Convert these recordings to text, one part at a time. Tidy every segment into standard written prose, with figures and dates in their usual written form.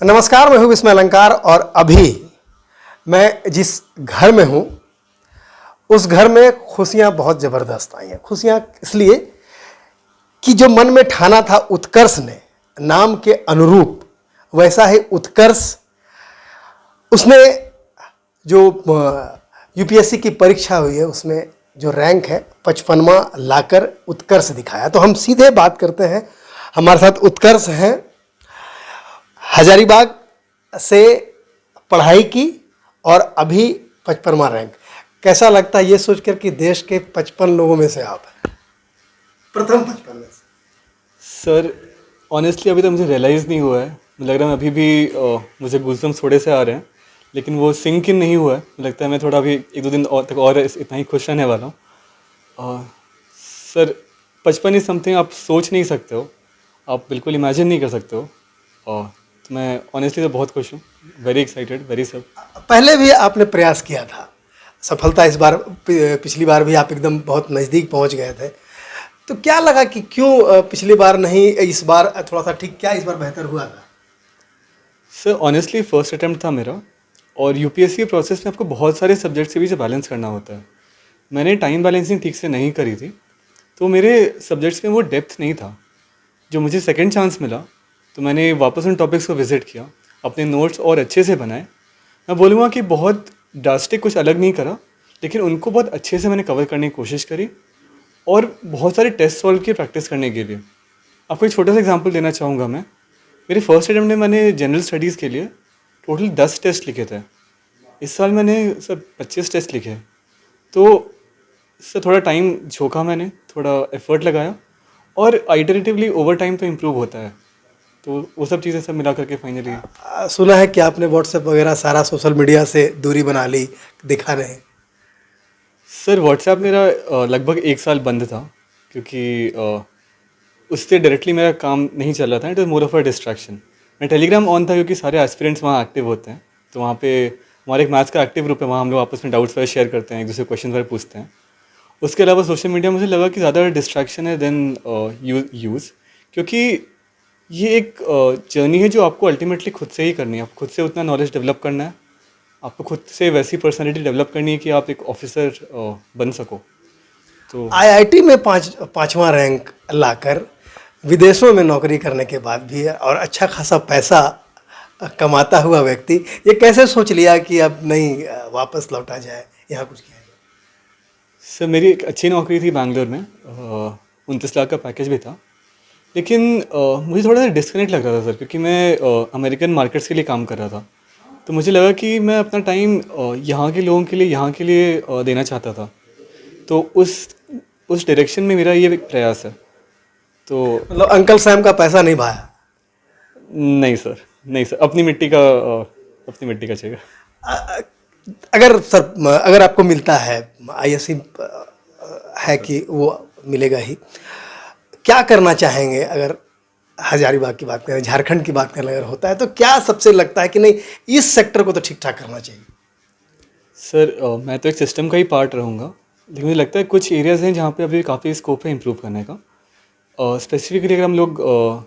नमस्कार, मैं हूं विस्मय अलंकार और अभी मैं जिस घर में हूं उस घर में खुशियां बहुत ज़बरदस्त आई हैं। खुशियां इसलिए कि जो मन में ठाना था उत्कर्ष ने, नाम के अनुरूप वैसा ही उत्कर्ष उसने जो यूपीएससी की परीक्षा हुई है उसमें जो रैंक है 55वां लाकर उत्कर्ष दिखाया। तो हम सीधे बात करते हैं, हमारे साथ उत्कर्ष हैं। हजारीबाग से पढ़ाई की और अभी 55वां रैंक। कैसा लगता है ये सोचकर कि देश के 55 लोगों में से आप हैं, प्रथम 55 में से? सर ऑनेस्टली अभी तक मुझे रियलाइज़ नहीं हुआ है। मुझे लग रहा है मैं अभी भी मुझे गूज़बम्प्स थोड़े से आ रहे हैं, लेकिन वो सिंक इन नहीं हुआ है। मुझे लगता है मैं थोड़ा अभी 1-2 दिन और तक और इतना ही खुश रहने वाला हूँ। सर 55 इज़ समथिंग आप सोच नहीं सकते हो, आप बिल्कुल इमेजिन नहीं कर सकते हो। तो मैं ऑनेस्टली तो बहुत खुश हूँ, वेरी एक्साइटेड, वेरी सब। पहले भी आपने प्रयास किया था, सफलता इस बार, पिछली बार भी आप एकदम बहुत नज़दीक पहुंच गए थे। तो क्या लगा कि क्यों पिछली बार नहीं, इस बार थोड़ा सा ठीक, क्या इस बार बेहतर हुआ था? सर ऑनेस्टली फर्स्ट अटैम्प्ट था मेरा, और यूपीएससी के प्रोसेस में आपको बहुत सारे सब्जेक्ट्स के बीच बैलेंस करना होता है। मैंने टाइम बैलेंसिंग ठीक से नहीं करी थी, तो मेरे सब्जेक्ट्स में वो डेप्थ नहीं था। जो मुझे सेकंड चांस मिला तो मैंने वापस उन टॉपिक्स को विज़िट किया, अपने नोट्स और अच्छे से बनाए। मैं बोलूँगा कि बहुत ड्रास्टिक कुछ अलग नहीं करा, लेकिन उनको बहुत अच्छे से मैंने कवर करने की कोशिश करी, और बहुत सारे टेस्ट सॉल्व की प्रैक्टिस करने के लिए। आपको एक छोटा सा एग्जांपल देना चाहूँगा मैं। मेरे फर्स्ट अटेम्प्ट में मैंने जनरल स्टडीज़ के लिए टोटल 10 टेस्ट लिखे थे। इस साल मैंने सर 25 टेस्ट लिखे। तो इससे थोड़ा टाइम झोंका, मैंने थोड़ा एफर्ट लगाया, और आइटरेटिवली ओवर टाइम तो इम्प्रूव होता है। तो वो सब चीज़ें सब मिला करके फाइनली। सुना है कि आपने व्हाट्सएप वगैरह सारा सोशल मीडिया से दूरी बना ली, दिखा नहीं। सर व्हाट्सएप मेरा लगभग 1 साल बंद था, क्योंकि उससे डायरेक्टली मेरा काम नहीं चल रहा था। It is more of a distraction. मैं टेलीग्राम ऑन था क्योंकि सारे एस्पिरेंट्स वहाँ एक्टिव होते हैं, तो वहाँ पे हमारे एक मैथ्स का एक्टिव ग्रुप है, वहाँ हम लोग आपस में डाउट्स वगैरह शेयर करते हैं, एक दूसरे क्वेश्चन वगैरह पूछते हैं। उसके अलावा सोशल मीडिया मुझे लगा कि ज़्यादा डिस्ट्रैक्शन है देन यूज़, क्योंकि ये एक जर्नी है जो आपको अल्टीमेटली खुद से ही करनी है। आपको खुद से उतना नॉलेज डेवलप करना है, आपको खुद से वैसी पर्सनैलिटी डेवलप करनी है कि आप एक ऑफिसर बन सको। तो आईआईटी में पाँचवां रैंक लाकर विदेशों में नौकरी करने के बाद भी और अच्छा खासा पैसा कमाता हुआ व्यक्ति ये कैसे सोच लिया कि अब नहीं, वापस लौटा जाए, यहाँ कुछ किया जाए? सर मेरी एक अच्छी नौकरी थी बैंगलोर में, 29 लाख का पैकेज भी था, लेकिन मुझे थोड़ा सा डिस्कनेक्ट लग रहा था सर, क्योंकि मैं अमेरिकन मार्केट्स के लिए काम कर रहा था। तो मुझे लगा कि मैं अपना टाइम यहाँ के लोगों के लिए, यहाँ के लिए देना चाहता था। तो उस डायरेक्शन में मेरा ये एक प्रयास है। तो मतलब अंकल सैम का पैसा नहीं भाया? नहीं सर, नहीं सर, अपनी मिट्टी का चाहिए। अगर सर, अगर आपको मिलता है, आईएससी है कि वो मिलेगा ही, क्या करना चाहेंगे? अगर हजारीबाग की बात करें, झारखंड की बात करें, अगर होता है तो क्या सबसे लगता है कि नहीं, इस सेक्टर को तो ठीक ठाक करना चाहिए? सर मैं तो एक सिस्टम का ही पार्ट रहूँगा, लेकिन मुझे लगता है कुछ एरियाज़ हैं जहाँ पे अभी काफ़ी स्कोप है इम्प्रूव करने का। स्पेसिफिकली अगर हम लोग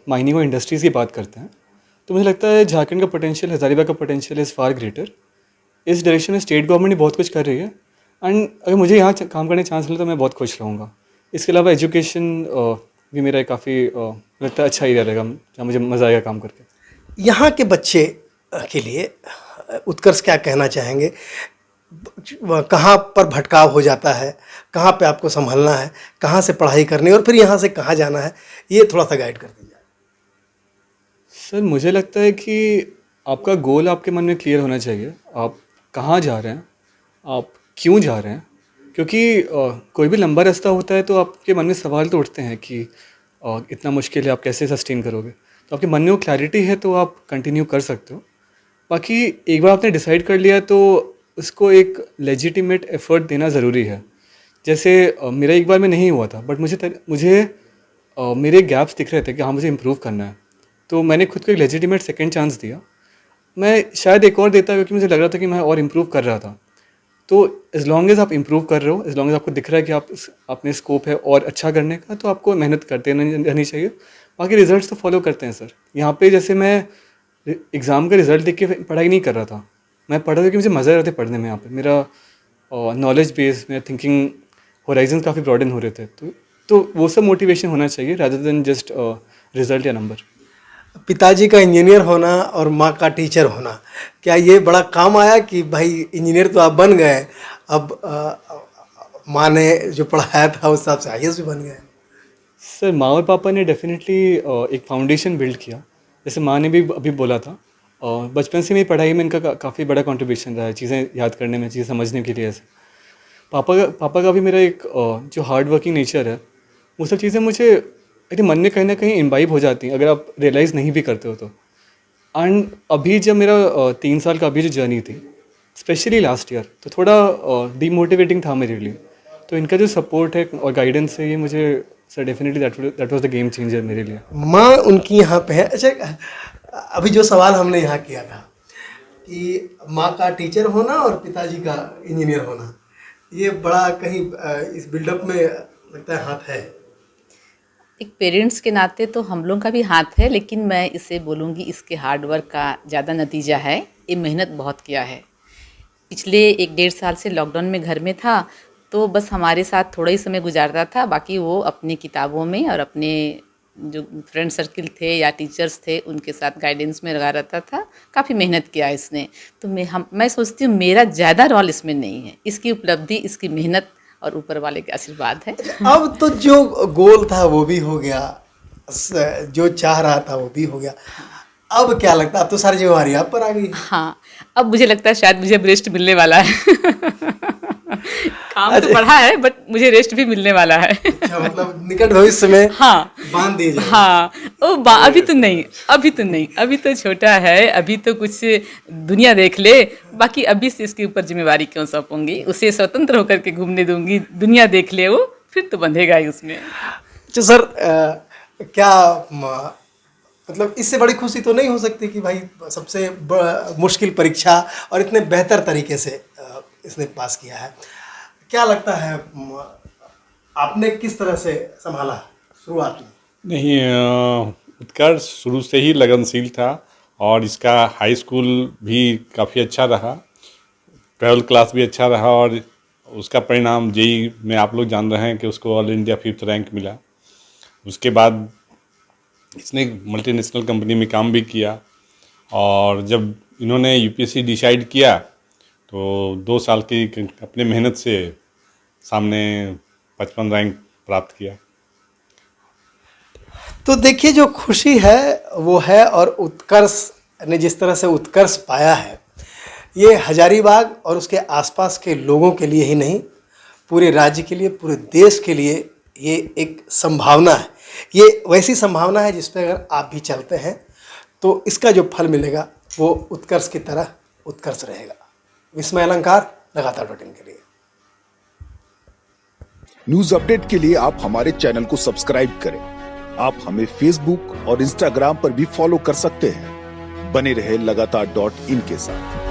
माइनिंग और इंडस्ट्रीज़ की बात करते हैं, तो मुझे लगता है झारखंड का पोटेंशियल, हजारीबाग का पोटेंशियल इज़ फार ग्रेटर। इस डायरेक्शन में स्टेट गवर्नमेंट भी बहुत कुछ कर रही है, एंड अगर मुझे यहाँ काम करने का चांस मिले तो मैं बहुत खुश रहूँगा। इसके अलावा एजुकेशन भी मेरा काफ़ी लगता है अच्छा एरिया रहेगा, जहाँ मुझे मज़ा आएगा काम करके। यहाँ के बच्चे के लिए उत्कर्ष क्या कहना चाहेंगे? कहाँ पर भटकाव हो जाता है, कहाँ पे आपको संभलना है, कहाँ से पढ़ाई करनी है और फिर यहाँ से कहाँ जाना है, ये थोड़ा सा गाइड कर दीजिए। सर मुझे लगता है कि आपका गोल आपके मन में क्लियर होना चाहिए। आप कहाँ जा रहे हैं, आप क्यों जा रहे हैं, क्योंकि कोई भी लंबा रास्ता होता है तो आपके मन में सवाल तो उठते हैं कि इतना मुश्किल है, आप कैसे सस्टेन करोगे। तो आपके मन में वो क्लैरिटी है तो आप कंटिन्यू कर सकते हो। बाकी एक बार आपने डिसाइड कर लिया तो उसको एक लेजिटिमेट एफर्ट देना ज़रूरी है। जैसे मेरा एक बार में नहीं हुआ था, बट मुझे मेरे गैप्स दिख रहे थे कि हाँ मुझे इम्प्रूव करना है, तो मैंने खुद को एक लेजिटिमेट सेकंड चांस दिया। मैं शायद एक और देता क्योंकि मुझे लग रहा था कि मैं और इम्प्रूव कर रहा था। तो एज़ लॉन्ग एज़ आप इम्प्रूव कर रहे हो, एज़ लॉन्ग एज़ आपको दिख रहा है कि आप में स्कोप है और अच्छा करने का, तो आपको मेहनत करते रहनी चाहिए। बाकी रिजल्ट्स तो फॉलो करते हैं सर। यहाँ पे जैसे मैं एग्ज़ाम का रिजल्ट देख के पढ़ाई नहीं कर रहा था, मैं पढ़ रहा था कि मुझे मज़ा आ रहा था पढ़ने में। यहाँ पे मेरा नॉलेज बेस, मेरा थिंकिंग होराइजन काफ़ी ब्रॉडन हो रहे थे। तो वो सब मोटिवेशन होना चाहिए रादर देन जस्ट रिजल्ट या नंबर। पिताजी का इंजीनियर होना और माँ का टीचर होना, क्या ये बड़ा काम आया कि भाई इंजीनियर तो आप बन गए, अब माँ ने जो पढ़ाया था उस हिसाब से IAS भी बन गए? सर माँ और पापा ने डेफिनेटली एक फाउंडेशन बिल्ड किया। जैसे माँ ने भी अभी बोला था, बचपन से मेरी पढ़ाई में इनका काफ़ी बड़ा कंट्रीब्यूशन रहा है, चीज़ें याद करने में, चीज़ें समझने के लिए। ऐसे पापा का भी मेरा एक जो हार्ड वर्किंग नेचर है, वो सब चीज़ें मुझे मेरे मन में कहीं ना कहीं इम्बाइब हो जाती हैं अगर आप रियलाइज़ नहीं भी करते हो तो। एंड अभी जब मेरा 3 साल का अभी जो जर्नी थी, स्पेशली लास्ट ईयर, तो थोड़ा डीमोटिवेटिंग था मेरे लिए। तो इनका जो सपोर्ट है और गाइडेंस है, ये मुझे sir definitely that was the game changer मेरे लिए। माँ उनकी यहाँ पे है। अच्छा, अभी जो सवाल हमने यहाँ किया था कि माँ का टीचर होना और पिताजी का इंजीनियर होना, ये बड़ा कहीं इस बिल्डअप में लगता है हाथ है। एक पेरेंट्स के नाते तो हम लोग का भी हाथ है, लेकिन मैं इसे बोलूँगी इसके हार्ड वर्क का ज़्यादा नतीजा है। ये मेहनत बहुत किया है। पिछले 1-1.5 साल से लॉकडाउन में घर में था, तो बस हमारे साथ थोड़ा ही समय गुजारता था, बाकी वो अपनी किताबों में और अपने जो फ्रेंड सर्किल थे या टीचर्स थे उनके साथ गाइडेंस में लगा रहता था। काफ़ी मेहनत किया इसने। तो मैं सोचती हूँ मेरा ज़्यादा रोल इसमें नहीं है। इसकी उपलब्धि, इसकी मेहनत और ऊपर वाले के आशीर्वाद है। अब तो जो गोल था वो भी हो गया, जो चाह रहा था वो भी हो गया। अब क्या लगता है, अब तो सारी जिम्मेवारी आप पर आ गई। हाँ, अब मुझे लगता है शायद मुझे अब रेस्ट मिलने वाला है। काम तो बढ़ा है, बट मुझे रेस्ट भी मिलने वाला है। अच्छा, मतलब निकट भविष्य में हाँ, बांध दिए जाए। हाँ, अभी तो नहीं, अभी तो छोटा है, अभी तो कुछ दुनिया देख ले। बाकी अभी से इसके ऊपर जिम्मेवारी क्यों सौंपूंगी, उसे स्वतंत्र होकर के घूमने दूंगी, दुनिया देख ले वो, फिर तो बंधेगा ही उसमें। अच्छा सर, क्या मतलब इससे बड़ी खुशी तो नहीं हो सकती कि भाई सबसे मुश्किल परीक्षा और इतने बेहतर तरीके से इसने पास किया है। क्या लगता है, आपने किस तरह से संभाला शुरुआत में? नहीं, उत्कर्ष शुरू से ही लगनशील था और इसका हाई स्कूल भी काफ़ी अच्छा रहा, 12th क्लास भी अच्छा रहा और उसका परिणाम जेईई में आप लोग जान रहे हैं कि उसको ऑल इंडिया 5th रैंक मिला। उसके बाद इसने मल्टीनेशनल कंपनी में काम भी किया और जब इन्होंने यूपीएससी डिसाइड किया तो 2 साल की अपने मेहनत से सामने 55 रैंक प्राप्त किया। तो देखिए, जो खुशी है वो है, और उत्कर्ष ने जिस तरह से उत्कर्ष पाया है, ये हजारीबाग और उसके आसपास के लोगों के लिए ही नहीं, पूरे राज्य के लिए, पूरे देश के लिए ये एक संभावना है। ये वैसी संभावना है जिस पर अगर आप भी चलते हैं तो इसका जो फल मिलेगा वो उत्कर्ष की तरह उत्कर्ष रहेगा। विस्मय अलंकार, लगातार .in के लिए। न्यूज अपडेट के लिए आप हमारे चैनल को सब्सक्राइब करें। आप हमें फेसबुक और इंस्टाग्राम पर भी फॉलो कर सकते हैं। बने रहे लगातार .in के साथ।